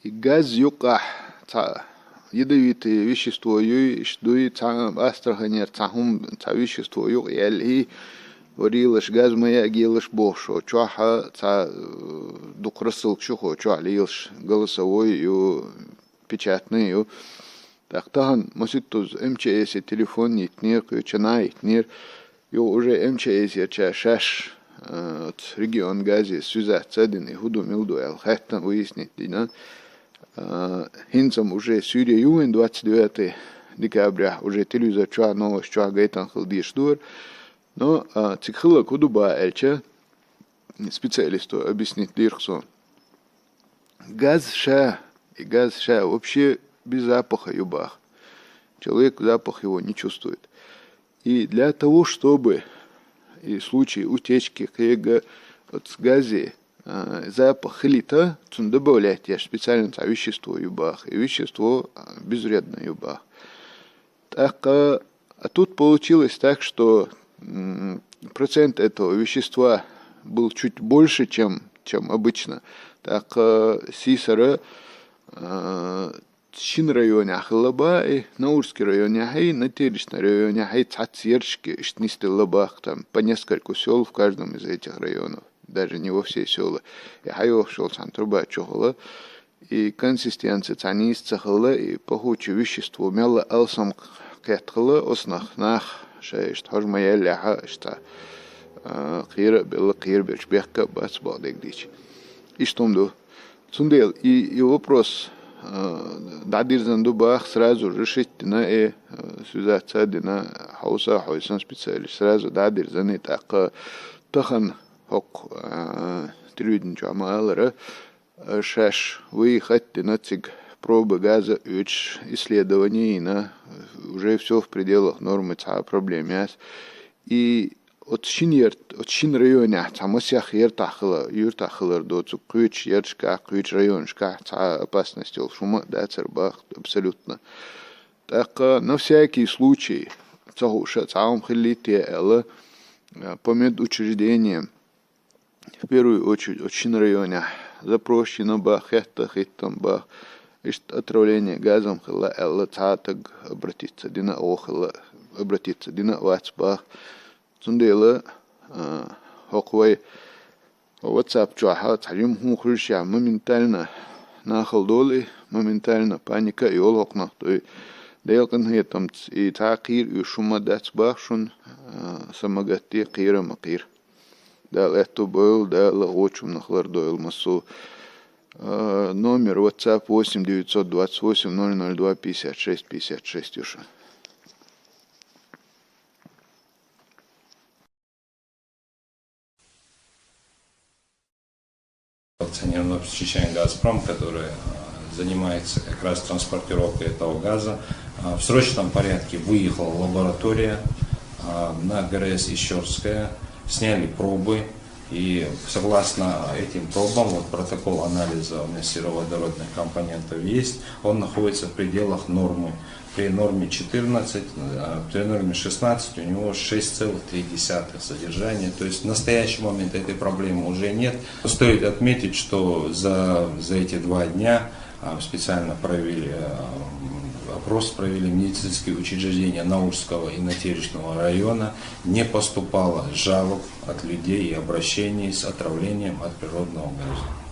и газ юках, ядовитые вещества, юй, астраханер, вещество, юк, и وريلش غاز ما يجيلش بوشو چوها تا دقرسل شخو چوه ليلش غلسوي يو печатный يو тахтахан моситоз МЧС телефон нитнир кючана итнир يو уже МЧС я шаш от регион гази сюзаться дин и худу милду эл хаттан выяснить дина хинцам уже Сирия юен 29 декабря уже телевизор чуа новость чуа гайтан хилдиш дур. Но цикхила кудуба эльча специалисту объяснить лирксу. Газ ша вообще без запаха юбах. Человек запах его не чувствует. И для того, чтобы и в случае утечки от газа запах хлита, он добавляет специально вещество юбах. И вещество безвредное юбах. Так, а тут получилось так, что процент этого вещества был чуть больше, чем обычно. Так, Сисара, Чин районе Ахлаба, и Наурский районе Ахай, на Теречном районе Ахай, Цацерчки, Штнисты Лабах, там по нескольку сел в каждом из этих районов, даже не во все села. И Хайов шел Цантруба Чохола, и консистенция Цанис Цахала, и пахучее вещество мяло алсам Кэтхала, оснах нах. شايشت هاج ما يلها اشتا قير بلا قير بيش بيحكا بس بعدك ديش اشتم دو сундел и вопрос дадир занду бах сразу решить на связаться дина хауса хаусан специалист сразу дадир заны так тахан хок трюдин чамалара шаш выехать на циг пробы газа, исследований, уже все в пределах нормы, проблем. И от чин района, там осях юртахлар до цукуч, ершка, куч районшка, опасность шума, да, цербах, абсолютно. Так, на всякий случай, цаум хилите, по медучреждениям, в первую очередь, от чин района, запрошено бах, хиттам бах, отравление газом хила элла цатаг обратиться дина охила обратиться дина вацбах сундела хоквай WhatsApp чуаха царим хухрша моментально нахалдоли моментально паника и олхнах то дейлкан хетам и тaqir и шума дацбах шун самагатти qira maqir да это был да очень нахлар дойл масу. Номер WhatsApp 8 928 002 56 56 уже. Акционерное обеспечение «Газпром», который занимается как раз транспортировкой этого газа, в срочном порядке выехала лаборатория на ГРС Ищорская, сняли пробы. И согласно этим пробам, вот протокол анализа у меня сероводородных компонентов есть, он находится в пределах нормы. При норме 14, при норме 16 у него 6,3 содержания. То есть в настоящий момент этой проблемы уже нет. Стоит отметить, что за эти 2 дня специально провели опрос, провели медицинские учреждения Наурского и Натеречного района. Не поступало жалоб от людей и обращений с отравлением от природного газа.